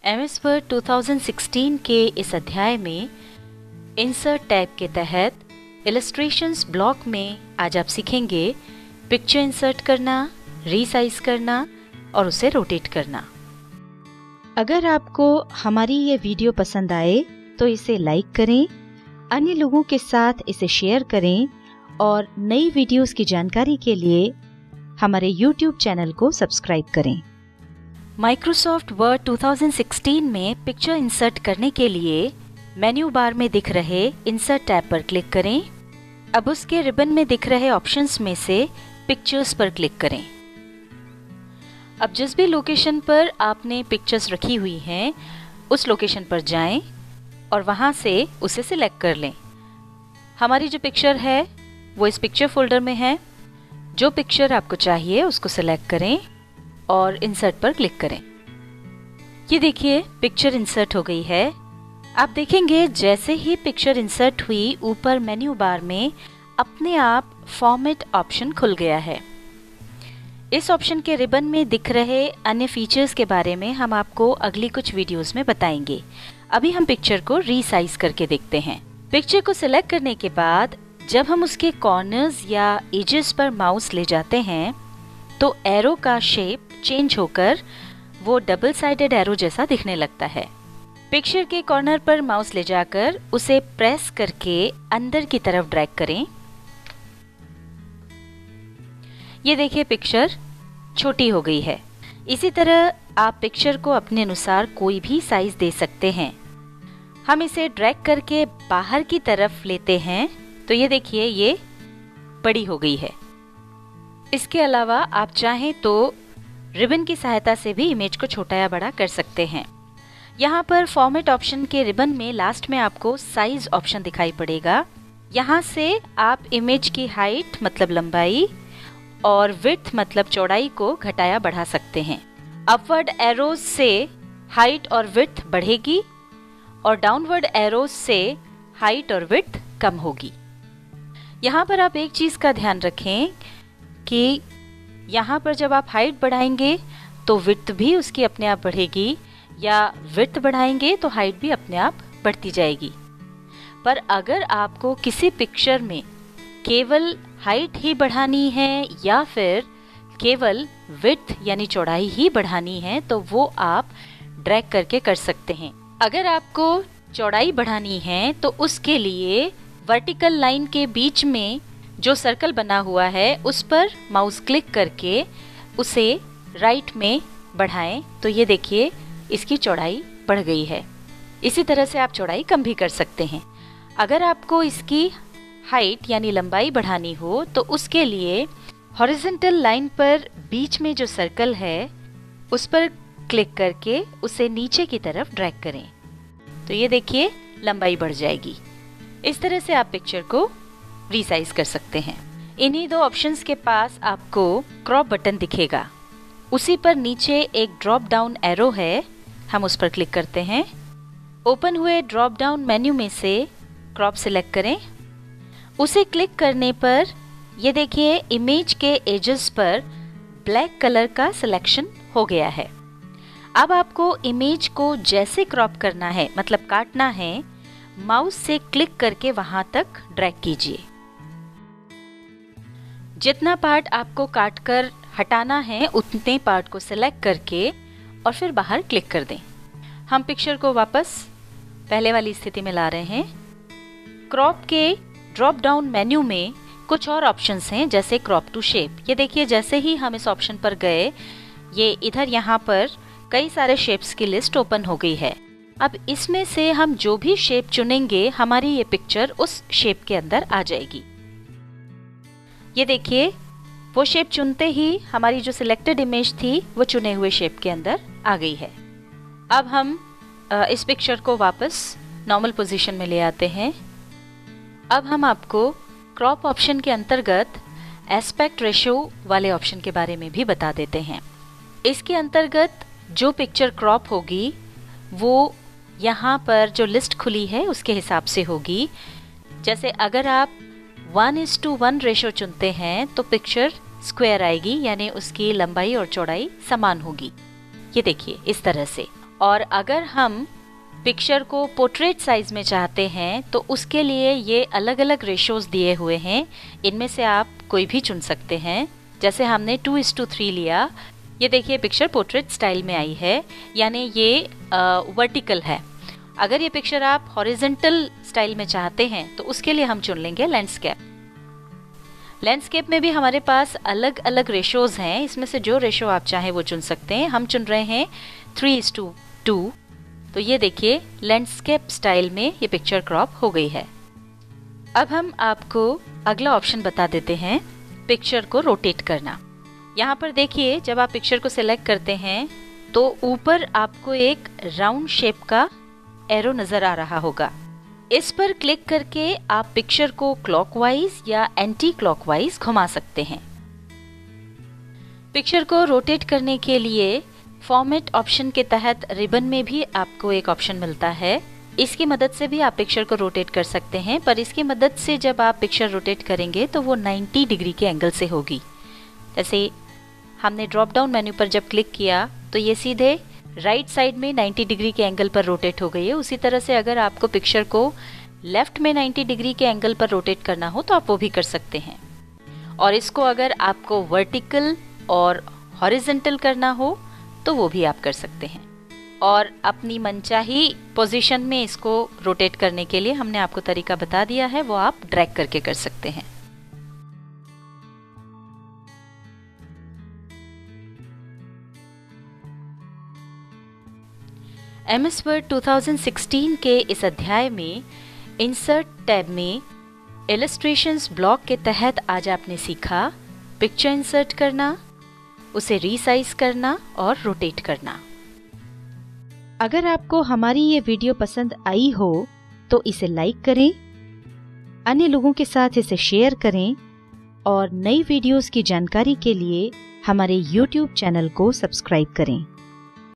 MS word 2016 के इस अध्याय में इंसर्ट टैब के तहत इलस्ट्रेशंस ब्लॉक में आज आप सीखेंगे पिक्चर इंसर्ट करना, रीसाइज करना और उसे रोटेट करना। अगर आपको हमारी ये वीडियो पसंद आए तो इसे लाइक करें, अन्य लोगों के साथ इसे शेयर करें और नई वीडियोस की जानकारी के लिए हमारे YouTube चैनल को सब्सक्राइब करें। माइक्रोसॉफ्ट वर्ड 2016 में पिक्चर इंसर्ट करने के लिए मेन्यू बार में दिख रहे इंसर्ट टैब पर क्लिक करें। अब उसके रिबन में दिख रहे ऑप्शंस में से पिक्चर्स पर क्लिक करें। अब जिस भी लोकेशन पर आपने पिक्चर्स रखी हुई हैं उस लोकेशन पर जाएं और वहां से उसे सिलेक्ट कर लें। हमारी जो पिक्चर है वो इस पिक्चर फोल्डर में है। जो पिक्चर आपको चाहिए उसको सिलेक्ट करें और इंसर्ट पर क्लिक करें। ये देखिए पिक्चर इंसर्ट हो गई है। आप देखेंगे जैसे ही पिक्चर इंसर्ट हुई ऊपर मेन्यू बार में अपने आप फॉर्मेट ऑप्शन खुल गया है। इस ऑप्शन के रिबन में दिख रहे अन्य फीचर्स के बारे में हम आपको अगली कुछ वीडियोस में बताएंगे। अभी हम पिक्चर को रीसाइज करके देखते हैं। पिक्चर को सिलेक्ट करने के बाद जब हम उसके कॉर्नर्स या एजेस पर माउस ले जाते हैं तो एरो का शेप चेंज होकर वो डबल साइडेड एरो जैसा दिखने लगता है। पिक्चर के कॉर्नर पर माउस ले जाकर उसे प्रेस करके अंदर की तरफ ड्रैग करें। ये देखिए पिक्चर छोटी हो गई है। इसी तरह आप पिक्चर को अपने अनुसार कोई भी साइज दे सकते हैं। हम इसे ड्रैग करके बाहर की तरफ लेते हैं तो ये देखिए ये बड़ी हो गई है। इसके अलावा आप चाहें तो रिबन की सहायता से भी इमेज को छोटा या बड़ा कर सकते हैं। यहाँ पर फॉर्मेट ऑप्शन के रिबन में लास्ट में आपको साइज ऑप्शन दिखाई पड़ेगा। यहाँ से आप इमेज की हाइट मतलब लंबाई और विड्थ मतलब चौड़ाई को घटाया बढ़ा सकते हैं। अपवर्ड एरोज से हाइट और विड्थ बढ़ेगी और डाउनवर्ड एरोज से हाइट और विड्थ कम होगी। यहाँ पर आप एक चीज का ध्यान रखें कि यहाँ पर जब आप हाइट बढ़ाएंगे तो विड्थ भी उसकी अपने आप बढ़ेगी या विड्थ बढ़ाएंगे तो हाइट भी अपने आप बढ़ती जाएगी। पर अगर आपको किसी पिक्चर में केवल हाइट ही बढ़ानी है या फिर केवल विड्थ यानी चौड़ाई ही बढ़ानी है तो वो आप ड्रैग करके कर सकते हैं। अगर आपको चौड़ाई बढ़ानी है तो उसके लिए वर्टिकल लाइन के बीच में जो सर्कल बना हुआ है उस पर माउस क्लिक करके उसे राइट में बढ़ाएं तो ये देखिए इसकी चौड़ाई बढ़ गई है। इसी तरह से आप चौड़ाई कम भी कर सकते हैं। अगर आपको इसकी हाइट यानी लंबाई बढ़ानी हो तो उसके लिए हॉरिजॉन्टल लाइन पर बीच में जो सर्कल है उस पर क्लिक करके उसे नीचे की तरफ ड्रैग करें तो ये देखिए लंबाई बढ़ जाएगी। इस तरह से आप पिक्चर को रीसाइज कर सकते हैं। इन्हीं दो ऑप्शंस के पास आपको क्रॉप बटन दिखेगा। उसी पर नीचे एक ड्रॉप डाउन एरो है, हम उस पर क्लिक करते हैं। ओपन हुए ड्रॉप डाउन मेन्यू में से क्रॉप सिलेक्ट करें। उसे क्लिक करने पर ये देखिए इमेज के एजेस पर ब्लैक कलर का सिलेक्शन हो गया है। अब आपको इमेज को जैसे क्रॉप करना है मतलब काटना है, माउस से क्लिक करके वहां तक ड्रैग कीजिए। जितना पार्ट आपको काटकर हटाना है उतने पार्ट को सिलेक्ट करके और फिर बाहर क्लिक कर दें। हम पिक्चर को वापस पहले वाली स्थिति में ला रहे हैं। क्रॉप के ड्रॉप डाउन मेन्यू में कुछ और ऑप्शंस हैं जैसे क्रॉप टू शेप। ये देखिए जैसे ही हम इस ऑप्शन पर गए ये इधर यहाँ पर कई सारे शेप्स की लिस्ट ओपन हो गई है। अब इसमें से हम जो भी शेप चुनेंगे हमारी ये पिक्चर उस शेप के अंदर आ जाएगी। ये देखिए वो शेप चुनते ही हमारी जो सिलेक्टेड इमेज थी वो चुने हुए शेप के अंदर आ गई है। अब हम इस पिक्चर को वापस नॉर्मल पोजीशन में ले आते हैं। अब हम आपको क्रॉप ऑप्शन के अंतर्गत एस्पेक्ट रेशियो वाले ऑप्शन के बारे में भी बता देते हैं। इसके अंतर्गत जो पिक्चर क्रॉप होगी वो यहाँ पर जो लिस्ट खुली है उसके हिसाब से होगी। जैसे अगर आप 1:1 रेशो चुनते हैं तो पिक्चर स्क्वायर आएगी यानी उसकी लंबाई और चौड़ाई समान होगी। ये देखिए इस तरह से। और अगर हम पिक्चर को पोर्ट्रेट साइज में चाहते हैं तो उसके लिए ये अलग अलग रेशोज दिए हुए हैं, इनमें से आप कोई भी चुन सकते हैं। जैसे हमने 2:3 लिया, ये देखिए पिक्चर पोर्ट्रेट स्टाइल में आई है, यानी ये वर्टिकल है। अगर ये पिक्चर आप हॉरिजॉन्टल स्टाइल में चाहते हैं तो उसके लिए हम चुन लेंगे लैंडस्केप। लैंडस्केप में भी हमारे पास अलग अलग रेशोज हैं, इसमें से जो रेशो आप चाहें वो चुन सकते हैं। हम चुन रहे हैं 3:2। तो ये देखिए लैंडस्केप स्टाइल में ये पिक्चर क्रॉप हो गई है। अब हम आपको अगला ऑप्शन बता देते हैं, पिक्चर को रोटेट करना। यहाँ पर देखिए जब आप पिक्चर को सिलेक्ट करते हैं तो ऊपर आपको एक राउंड शेप का एरो नजर आ रहा होगा। इस पर क्लिक करके आप पिक्चर को क्लॉकवाइज या एंटी क्लॉकवाइज घुमा सकते हैं। पिक्चर को रोटेट करने के लिए फॉर्मेट ऑप्शन के तहत रिबन में भी आपको एक ऑप्शन मिलता है। इसकी मदद से भी आप पिक्चर को रोटेट कर सकते हैं, पर इसकी मदद से जब आप पिक्चर रोटेट करेंगे तो वो 90 डिग्री के एंगल से होगी। जैसे हमने ड्रॉप डाउन मेन्यू पर जब क्लिक किया तो ये सीधे राइट साइड में 90 डिग्री के एंगल पर रोटेट हो गई है। उसी तरह से अगर आपको पिक्चर को लेफ्ट में 90 डिग्री के एंगल पर रोटेट करना हो तो आप वो भी कर सकते हैं। और इसको अगर आपको वर्टिकल और हॉरिजॉन्टल करना हो तो वो भी आप कर सकते हैं। और अपनी मनचाही पोजीशन में इसको रोटेट करने के लिए हमने आपको तरीका बता दिया है, वो आप ड्रैग करके कर सकते हैं। MS Word 2016 के इस अध्याय में इंसर्ट टैब में इलस्ट्रेशंस ब्लॉक के तहत आज आपने सीखा पिक्चर इंसर्ट करना, उसे रीसाइज करना और रोटेट करना। अगर आपको हमारी ये वीडियो पसंद आई हो तो इसे लाइक करें, अन्य लोगों के साथ इसे शेयर करें और नई वीडियोस की जानकारी के लिए हमारे YouTube चैनल को सब्सक्राइब करें।